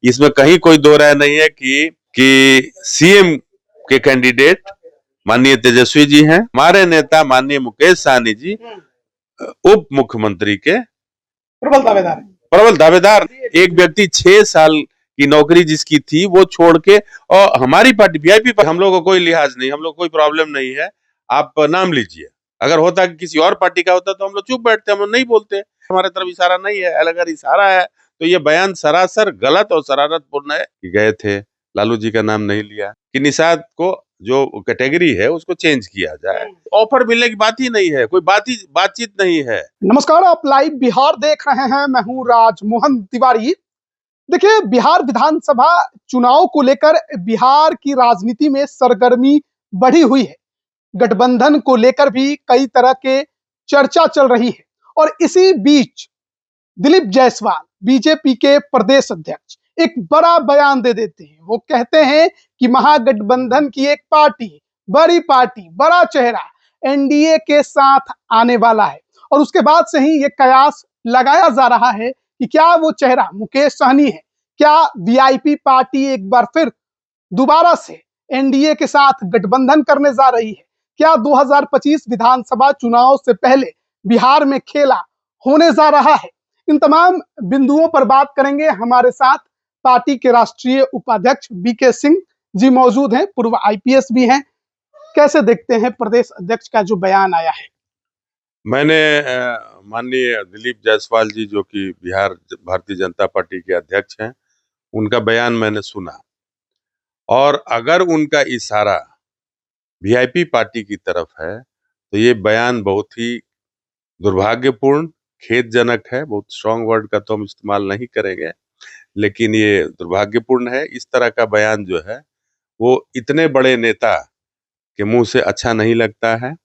इसमें कहीं कोई दो राय नहीं है कि सीएम के कैंडिडेट माननीय तेजस्वी जी हैं, हमारे नेता माननीय मुकेश सहनी जी उप मुख्यमंत्री के प्रबल दावेदार। एक व्यक्ति 6 साल की नौकरी जिसकी थी वो छोड़ के, और हमारी पार्टी वीआईपी पर हम लोग को कोई लिहाज नहीं, हम लोग कोई प्रॉब्लम नहीं है, आप नाम लीजिए। अगर होता कि किसी और पार्टी का होता तो हम लोग चुप बैठते, हम लोग नहीं बोलते। हमारे तरफ इशारा नहीं है, अगर इशारा है तो ये बयान सरासर गलत और शरारतपूर्ण है। कि गए थे, लालू जी का नाम नहीं लिया, कि निषाद को जो कैटेगरी है उसको चेंज किया जाए। ऑफर मिलने की बात ही नहीं है, कोई बातचीत नहीं है। नमस्कार, आप लाइव बिहार देख रहे हैं। मैं हूं राजमोहन तिवारी। देखिए, बिहार विधानसभा चुनाव को लेकर बिहार की राजनीति में सरगर्मी बढ़ी हुई है। गठबंधन को लेकर भी कई तरह के चर्चा चल रही है और इसी बीच दिलीप जायसवाल बीजेपी के प्रदेश अध्यक्ष एक बड़ा बयान दे देते हैं। वो कहते हैं कि महागठबंधन की एक पार्टी, बड़ी पार्टी, बड़ा चेहरा एनडीए के साथ आने वाला है और उसके बाद से ही ये कयास लगाया जा रहा है कि क्या वो चेहरा मुकेश सहनी है, क्या वीआईपी पार्टी एक बार फिर दोबारा से एनडीए के साथ गठबंधन करने जा रही है, क्या 2025 विधानसभा चुनाव से पहले बिहार में खेला होने जा रहा है। इन तमाम बिंदुओं पर बात करेंगे। हमारे साथ पार्टी के राष्ट्रीय उपाध्यक्ष बीके सिंह जी मौजूद हैं, पूर्व आईपीएस भी हैं। कैसे देखते हैं प्रदेश अध्यक्ष का जो बयान आया है? मैंने माननीय दिलीप जायसवाल जी जो कि बिहार भारतीय जनता पार्टी के अध्यक्ष हैं, उनका बयान मैंने सुना, और अगर उनका इशारा वीआईपी पार्टी की तरफ है तो ये बयान बहुत ही दुर्भाग्यपूर्ण, खेदजनक है। बहुत स्ट्रांग वर्ड का तो हम इस्तेमाल नहीं करेंगे, लेकिन ये दुर्भाग्यपूर्ण है। इस तरह का बयान जो है वो इतने बड़े नेता के मुंह से अच्छा नहीं लगता है,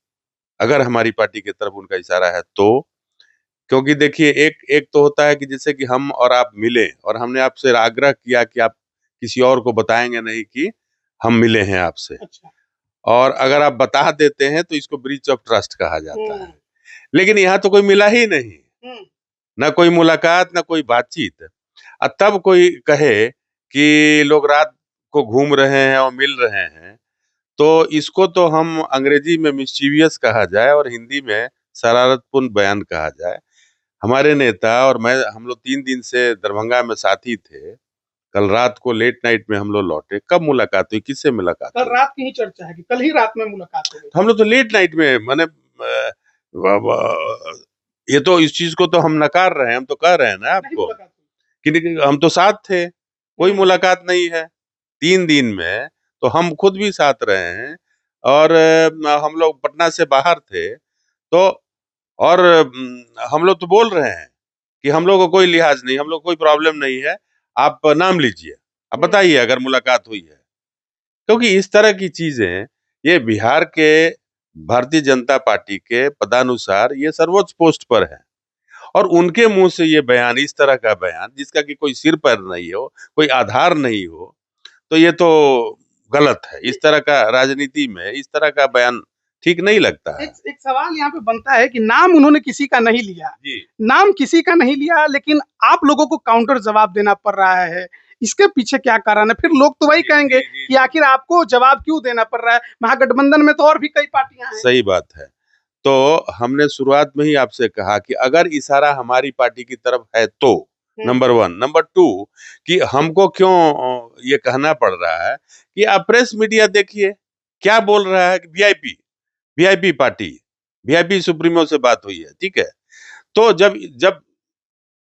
अगर हमारी पार्टी की तरफ उनका इशारा है तो। क्योंकि देखिए, एक तो होता है कि जैसे कि हम और आप मिले और हमने आपसे आग्रह किया कि आप किसी और को बताएंगे नहीं कि हम मिले हैं आपसे। अच्छा। और अगर आप बता देते हैं तो इसको ब्रीच ऑफ ट्रस्ट कहा जाता है। लेकिन यहाँ तो कोई मिला ही नहीं, ना कोई मुलाकात, ना कोई बातचीत। तब कोई कहे कि लोग रात को घूम रहे हैं और मिल रहे हैं, तो इसको तो हम अंग्रेजी में मिस्चीवियस कहा जाए और हिंदी में शरारतपूर्ण बयान कहा जाए। हमारे नेता और मैं, हम लोग 3 दिन से दरभंगा में साथी थे। कल रात को लेट नाइट में हम लोग लौटे। कब मुलाकात हुई, किससे मुलाकात कल रात की ही चर्चा है कि कल ही रात में मुलाकात हुई। हम लोग तो लेट नाइट में, माने ये तो इस चीज को तो हम नकार रहे हैं। हम तो कह रहे हैं ना आपको कि हम तो साथ थे, कोई मुलाकात नहीं है 3 दिन में। तो हम खुद भी साथ रहे हैं और हम लोग पटना से बाहर थे, तो और हम लोग तो बोल रहे हैं कि हम लोग को कोई लिहाज नहीं, हम लोग कोई प्रॉब्लम नहीं है, आप नाम लीजिए, आप बताइए अगर मुलाकात हुई है। क्योंकि इस तरह की चीजें ये बिहार के भारतीय जनता पार्टी के पदानुसार ये सर्वोच्च पोस्ट पर है, और उनके मुंह से ये बयान, इस तरह का बयान जिसका कि कोई सिर पैर नहीं हो, कोई आधार नहीं हो, तो ये तो गलत है। इस तरह का राजनीति में इस तरह का बयान ठीक नहीं लगता है। एक सवाल यहाँ पे बनता है कि नाम उन्होंने किसी का नहीं लिया जी। नाम किसी का नहीं लिया, लेकिन आप लोगों को काउंटर जवाब देना पड़ रहा है। इसके पीछे क्या कारण है? फिर लोग तो वही कहेंगे कि आखिर आपको जवाब क्यों देना पड़ रहा है, महागठबंधन में तो और भी कई पार्टियां हैं। सही बात है। तो हमने शुरुआत में ही आपसे कहा कि अगर इशारा हमारी पार्टी की तरफ है तो नंबर 1, नंबर 2 कि हमको क्यों ये कहना पड़ रहा है कि आप प्रेस मीडिया देखिए क्या बोल रहा है कि वीआईपी पार्टी, वीआईपी सुप्रीमो से बात हुई है, ठीक है। तो जब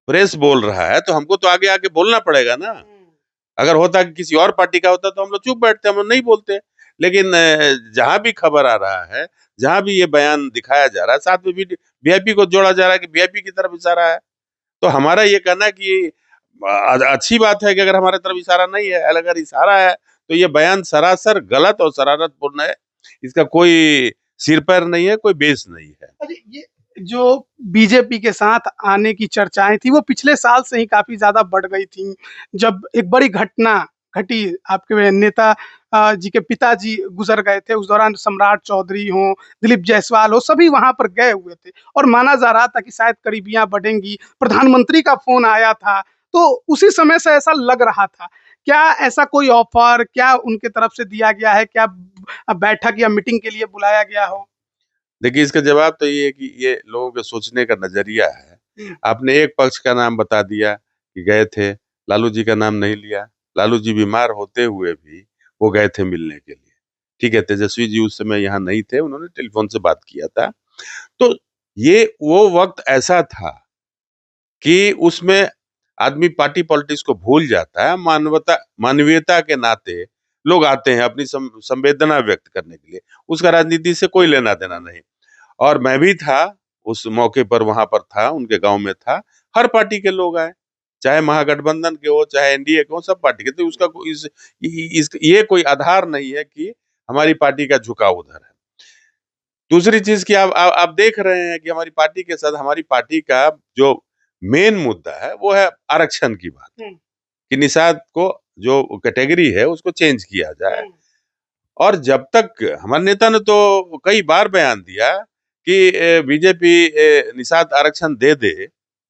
प्रेस बोल रहा है तो हमको तो आगे आके बोलना पड़ेगा ना। अगर होता कि किसी और पार्टी का होता तो हम लोग चुप बैठते, हम लोग नहीं बोलते। लेकिन जहां भी खबर आ रहा है, जहां भी ये बयान दिखाया जा रहा है, साथ में भी वीआईपी को जोड़ा जा रहा है कि वीआईपी की तरफ इशारा है, तो हमारा ये कहना कि अच्छी बात है कि अगर हमारे तरफ इशारा नहीं है, अगर इशारा है तो ये बयान सरासर गलत और शरारतपूर्ण है। इसका कोई सिर पैर नहीं है, कोई बेस नहीं है। अरे, ये जो बीजेपी के साथ आने की चर्चाएं थी वो पिछले साल से ही काफी ज्यादा बढ़ गई थी। जब एक बड़ी घटना घटी, आपके नेता जी के पिताजी गुजर गए थे, उस दौरान सम्राट चौधरी हो, दिलीप जायसवाल हो, सभी वहां पर गए हुए थे और माना जा रहा था कि शायद करीबियां बढ़ेंगी। प्रधानमंत्री का फोन आया था, तो उसी समय से ऐसा लग रहा था। क्या ऐसा कोई ऑफर क्या उनके तरफ से दिया गया है? क्या बैठक या मीटिंग के लिए बुलाया गया हो? देखिए, इसका जवाब तो ये है कि ये लोगों के सोचने का नजरिया है। आपने एक पक्ष का नाम बता दिया कि गए थे, लालू जी का नाम नहीं लिया। लालू जी बीमार होते हुए भी वो गए थे मिलने के लिए। ठीक है, तेजस्वी जी उस समय यहाँ नहीं थे, उन्होंने टेलीफोन से बात किया था। तो ये वो वक्त ऐसा था कि उसमें आदमी पार्टी पॉलिटिक्स को भूल जाता है, मानवीयता के नाते लोग आते हैं अपनी संवेदना व्यक्त करने के लिए। उसका राजनीति से कोई लेना देना नहीं। और मैं भी था, उस मौके पर वहां पर था, उनके गांव में था। हर पार्टी के लोग आए, चाहे महागठबंधन के हो, चाहे एनडीए के हो, सब पार्टी के। तो उसका ये कोई आधार नहीं है कि हमारी पार्टी का झुकाव उधर है। दूसरी चीज की आप देख रहे हैं कि हमारी पार्टी के साथ हमारी पार्टी का जो मेन मुद्दा है वो है आरक्षण की बात, कि निषाद को जो कैटेगरी है उसको चेंज किया जाए। और जब तक हमारे नेता ने तो कई बार बयान दिया कि बीजेपी निषाद आरक्षण दे दे,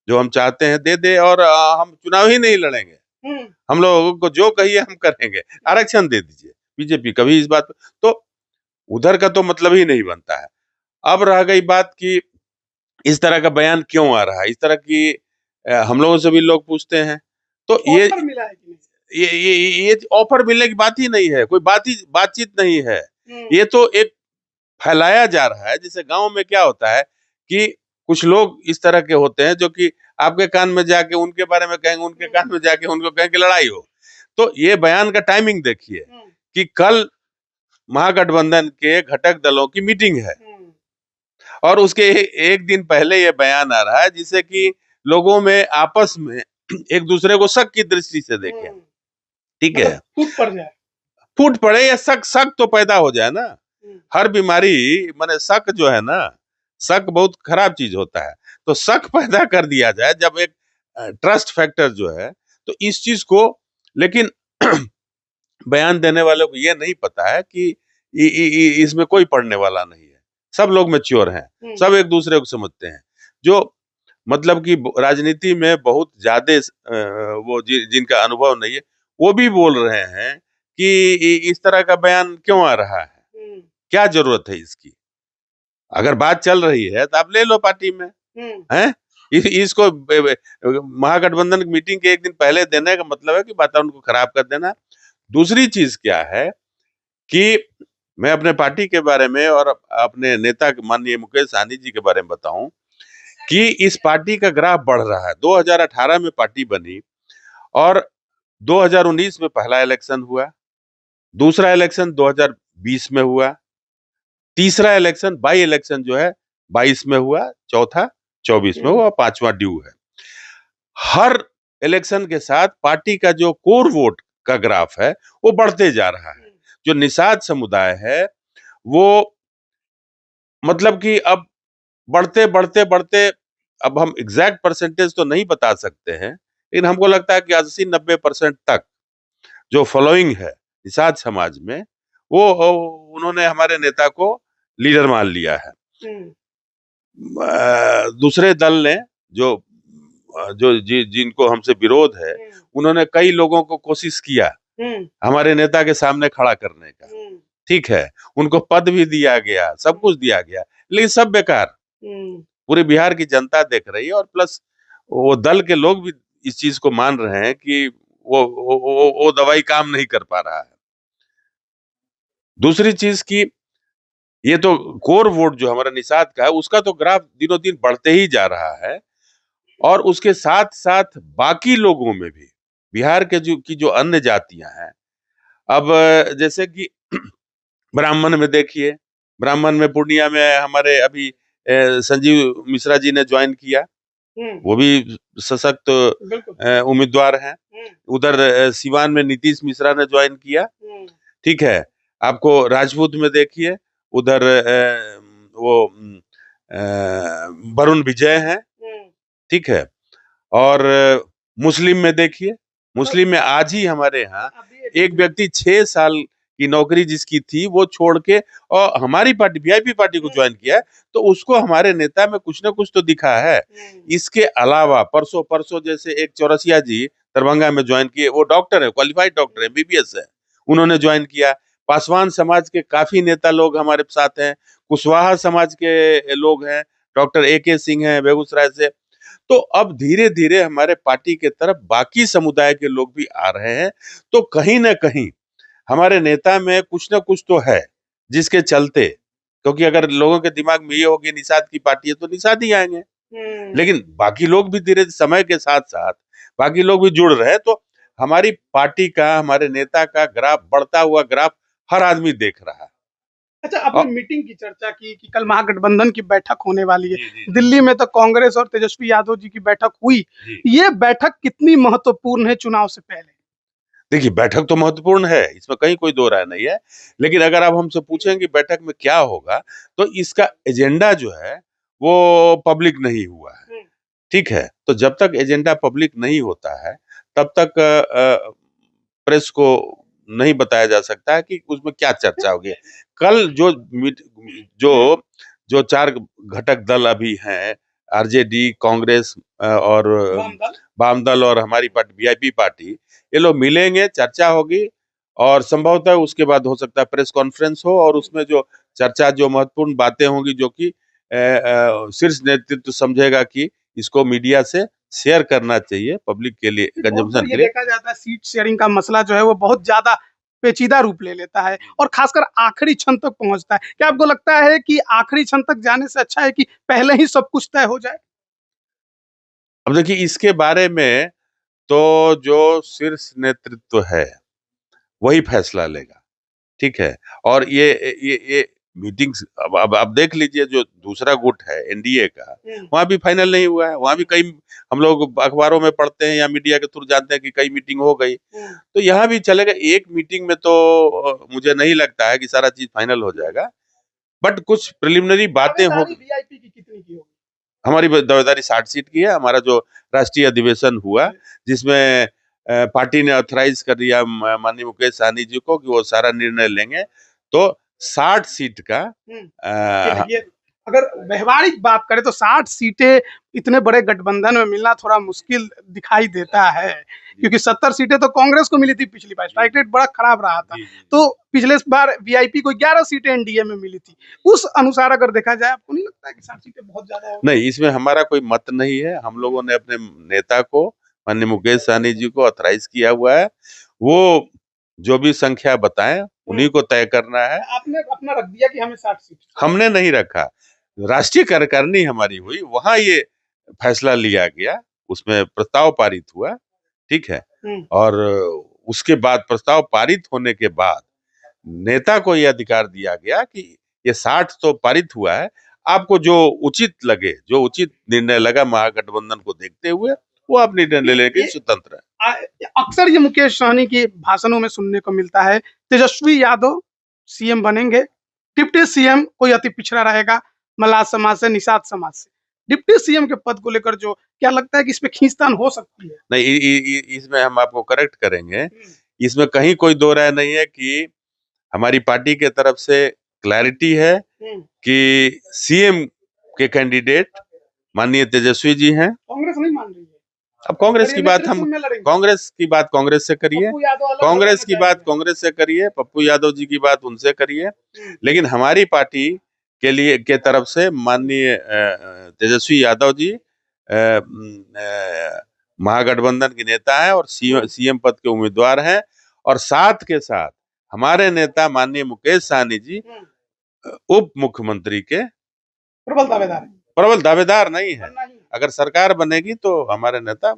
जो हम चाहते हैं दे दे, और हम चुनाव ही नहीं लड़ेंगे, हम लोगों को जो कहिए हम करेंगे, आरक्षण दे दीजिए। बीजेपी कभी इस बात तो उधर का तो मतलब ही नहीं बनता है। अब रह गई बात कि इस तरह का बयान क्यों आ रहा है, इस तरह की हम लोगों से भी लोग पूछते हैं। तो ऑफर मिला है कि नहीं? ये ऑफर मिलने की बात ही नहीं है, कोई बातचीत नहीं है। ये तो एक फैलाया जा रहा है। जैसे गांव में क्या होता है कि कुछ लोग इस तरह के होते हैं जो कि आपके कान में जाके उनके बारे में कहेंगे, उनके कान में जाके उनको कहेंगे लड़ाई हो। तो ये बयान का टाइमिंग देखिए कि कल महागठबंधन के घटक दलों की मीटिंग है और उसके एक दिन पहले ये बयान आ रहा है, जिससे कि लोगों में आपस में एक दूसरे को शक की दृष्टि से देखें। ठीक है, फूट पड़े या शक तो पैदा हो जाए ना। हर बीमारी माने शक जो है ना, शक बहुत खराब चीज होता है। तो शक पैदा कर दिया जाए जब एक ट्रस्ट फैक्टर जो है, तो इस चीज को, लेकिन बयान देने वालों को ये नहीं पता है कि इसमें कोई पढ़ने वाला नहीं है। सब लोग मैच्योर हैं, सब एक दूसरे को समझते हैं। जो मतलब कि राजनीति में बहुत ज्यादा वो जिनका अनुभव नहीं है, वो भी बोल रहे हैं कि इस तरह का बयान क्यों आ रहा है, क्या जरूरत है इसकी। अगर बात चल रही है तो आप ले लो पार्टी में, हैं? इसको महागठबंधन की मीटिंग के एक दिन पहले देने का मतलब है कि वातावरण को खराब कर देना। दूसरी चीज क्या है कि मैं अपने पार्टी के बारे में और अपने नेता माननीय मुकेश सहनी जी के बारे में बताऊं कि इस पार्टी का ग्राफ बढ़ रहा है। 2018 में पार्टी बनी और 2019 में पहला इलेक्शन हुआ, दूसरा इलेक्शन 2020 में हुआ, तीसरा इलेक्शन बाई इलेक्शन जो है 22 में हुआ, चौथा 24 में हुआ, पांचवा ड्यू है। हर इलेक्शन के साथ पार्टी का जो कोर वोट का ग्राफ है वो बढ़ते जा रहा है। जो निषाद समुदाय है वो मतलब कि अब बढ़ते बढ़ते बढ़ते, अब हम एग्जैक्ट परसेंटेज तो नहीं बता सकते हैं, लेकिन हमको लगता है कि 80-90% तक जो फॉलोइंग है निषाद समाज में, वो उन्होंने हमारे नेता को लीडर मान लिया है। दूसरे दल ने जो जिनको हमसे विरोध है, उन्होंने कई लोगों को कोशिश किया हमारे नेता के सामने खड़ा करने का। ठीक है, उनको पद भी दिया गया, सब कुछ दिया गया, लेकिन सब बेकार। पूरे बिहार की जनता देख रही है और प्लस वो दल के लोग भी इस चीज को मान रहे हैं कि वो दवाई काम नहीं कर पा रहा है। दूसरी चीज की ये तो कोर वोट जो हमारा निषाद का है उसका तो ग्राफ दिनों दिन बढ़ते ही जा रहा है, और उसके साथ साथ बाकी लोगों में भी, बिहार के जो अन्य जातियां हैं, अब जैसे कि ब्राह्मण में देखिए, ब्राह्मण में पूर्णिया में हमारे अभी संजीव मिश्रा जी ने ज्वाइन किया, वो भी सशक्त उम्मीदवार हैं। उधर सिवान में नीतीश मिश्रा ने ज्वाइन किया। ठीक है, आपको राजपूत में देखिए, उधर वो वरुण विजय हैं। ठीक है, और मुस्लिम में देखिए, मुस्लिम में आज ही हमारे यहाँ एक व्यक्ति 6 साल कि नौकरी जिसकी थी वो छोड़ के और हमारी पार्टी वीआईपी पार्टी को ज्वाइन किया है, तो उसको हमारे नेता में कुछ ना कुछ तो दिखा है। इसके अलावा परसों परसों जैसे एक चौरसिया जी दरभंगा में ज्वाइन किए, वो डॉक्टर है, क्वालिफाइड डॉक्टर है, एमबीबीएस है, उन्होंने ज्वाइन किया। पासवान समाज के काफी नेता लोग हमारे साथ हैं, कुशवाहा समाज के लोग हैं, डॉक्टर AK सिंह हैं बेगूसराय से। तो अब धीरे धीरे हमारे पार्टी के तरफ बाकी समुदाय के लोग भी आ रहे हैं। तो कहीं ना कहीं हमारे नेता में कुछ ना कुछ तो है जिसके चलते, क्योंकि अगर लोगों के दिमाग में ये हो कि निषाद की पार्टी है तो निषाद ही आएंगे, लेकिन बाकी लोग भी धीरे समय के साथ साथ बाकी लोग भी जुड़ रहे हैं। तो हमारी पार्टी का, हमारे नेता का ग्राफ, बढ़ता हुआ ग्राफ हर आदमी देख रहा है। अच्छा, आपने और मीटिंग की चर्चा की कि कल महागठबंधन की बैठक होने वाली है। जी, जी, दिल्ली में तो कांग्रेस और तेजस्वी यादव जी की बैठक हुई। जी। ये बैठक कितनी महत्वपूर्ण है चुनाव से पहले? देखिए, बैठक तो महत्वपूर्ण है, इसमें कहीं कोई दो राय नहीं है। लेकिन अगर आप हमसे पूछें कि बैठक में क्या होगा, तो इसका एजेंडा जो है वो पब्लिक नहीं हुआ है। ठीक है? तो जब तक एजेंडा पब्लिक नहीं होता है, तब तक प्रेस को नहीं बताया जा सकता है कि उसमें क्या चर्चा होगी। कल जो जो 4 घटक दल अभी हैं, आरजेडी, कांग्रेस और वाम दल और हमारी पार्टी वीआईपी पार्टी, ये लोग मिलेंगे, चर्चा होगी और संभवतः उसके बाद हो सकता है प्रेस कॉन्फ्रेंस हो और उसमें जो चर्चा, जो महत्वपूर्ण बातें होंगी, जो कि शीर्ष नेतृत्व समझेगा कि इसको मीडिया से शेयर करना चाहिए पब्लिक के लिए, बहुत कंजम्पशन बार के ये लिए। देखा जाता है सीट शेयरिंग का मसला जो है वो बहुत ज्यादा पेचीदा रूप ले लेता है और खासकर आखिरी क्षण तक पहुंचता है। क्या आपको लगता है कि आखिरी क्षण तक जाने से अच्छा है कि पहले ही सब कुछ तय हो जाए? अब देखिए, इसके बारे में तो जो शीर्ष नेतृत्व है वही फैसला लेगा, ठीक है? और ये मीटिंग्स, अब आप देख लीजिए, जो दूसरा गुट है एनडीए का, वहां भी फाइनल नहीं हुआ है। वहां भी कई, हम लोग अखबारों में पढ़ते हैं या मीडिया के थ्रू जानते हैं कि कई मीटिंग हो गई। तो यहाँ भी चलेगा। एक मीटिंग में तो मुझे नहीं लगता है कि सारा चीज फाइनल हो जाएगा, बट कुछ प्रिलिमिनरी बातें हो। दावेदारी वीआईपी की कितनी की होगी? हमारी दावेदारी 60 सीट की है। हमारा जो राष्ट्रीय अधिवेशन हुआ, जिसमें पार्टी ने ऑथराइज कर दिया माननीय मुकेश सहनी जी को कि वो सारा निर्णय लेंगे, तो 60 सीट का ये अगर व्यवहारिक बात करें तो 60 सीटें इतने बड़े गठबंधन में मिलना थोड़ा मुश्किल दिखाई देता है, क्योंकि 70 सीटें तो कांग्रेस को मिली थी पिछली बार, स्ट्राइक रेट बड़ा खराब रहा था। तो पिछले बार वीआईपी को 11 सीटें एनडीए में मिली थी। उस अनुसार अगर देखा जाए, आपको नहीं लगता है कि 60 सीटें बहुत ज्यादा होगी? नहीं, इसमें हमारा कोई मत नहीं है। हम लोगों ने अपने नेता को, माननीय मुकेश सहनी जी को ऑथराइज किया हुआ है। वो जो भी संख्या बताएं उन्हीं को तय करना है। आपने अपना रख दिया कि हमें 60 सीट? हमने नहीं रखा। राष्ट्रीय कार्यकारिणी हमारी हुई, वहां ये फैसला लिया गया, उसमें प्रस्ताव पारित हुआ, ठीक है? और उसके बाद प्रस्ताव पारित होने के बाद नेता को यह अधिकार दिया गया कि ये 60 तो पारित हुआ है, आपको जो उचित लगे, जो उचित निर्णय लगा महागठबंधन को देखते हुए, वो आप निर्णय लेने के स्वतंत्र है। अक्सर ये मुकेश सहनी के भाषणों में सुनने को मिलता है, तेजस्वी यादव सीएम बनेंगे, डिप्टी सीएम कोई अति पिछड़ा रहेगा, मल्लाह समाज से, निषाद समाज से। डिप्टी सीएम के पद को लेकर जो क्या लगता है कि इसमें खींचतान हो सकती है? नहीं, इसमें हम आपको करेक्ट करेंगे। इसमें कहीं कोई दो राय नहीं है कि हमारी पार्टी के तरफ से क्लैरिटी है कि सीएम के कैंडिडेट माननीय तेजस्वी जी हैं। कांग्रेस नहीं मान रही है। अब कांग्रेस की बात कांग्रेस से करिए, कांग्रेस की बात कांग्रेस से करिए, पप्पू यादव जी की बात उनसे करिए। लेकिन हमारी पार्टी के लिए के तरफ से माननीय तेजस्वी यादव जी महागठबंधन के नेता हैं और सीएम पद के उम्मीदवार हैं। और साथ के साथ हमारे नेता माननीय मुकेश सहनी जी उप मुख्यमंत्री के प्रबल दावेदार नहीं है। अगर सरकार बनेगी तो हमारे नेता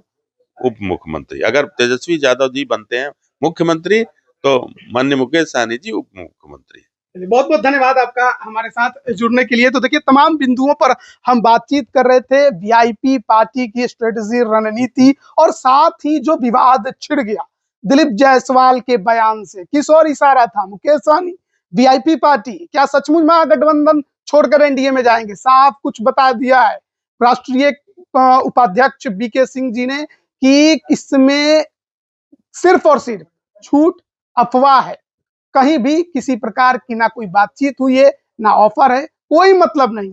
उप मुख्यमंत्री, अगर तेजस्वी यादव जी बनते हैं मुख्यमंत्री, तो माननीय मुकेश सहनी जी उप मुख्यमंत्री। बहुत बहुत धन्यवाद आपका हमारे साथ जुड़ने के लिए। तो देखिए, तमाम बिंदुओं पर हम बातचीत कर रहे थे, वीआईपी पार्टी की स्ट्रेटेजी, रणनीति और साथ ही जो विवाद छिड़ गया दिलीप जायसवाल के बयान से, किस ओर इशारा था मुकेश सहनी? वीआईपी पार्टी क्या सचमुच महागठबंधन छोड़कर एनडीए में जाएंगे? साफ कुछ बता दिया है राष्ट्रीय उपाध्यक्ष बीके सिंह जी ने कि इसमें सिर्फ और सिर्फ झूठ, अफवाह है। कहीं भी किसी प्रकार की ना कोई बातचीत हुई है, ना ऑफर है, कोई मतलब नहीं।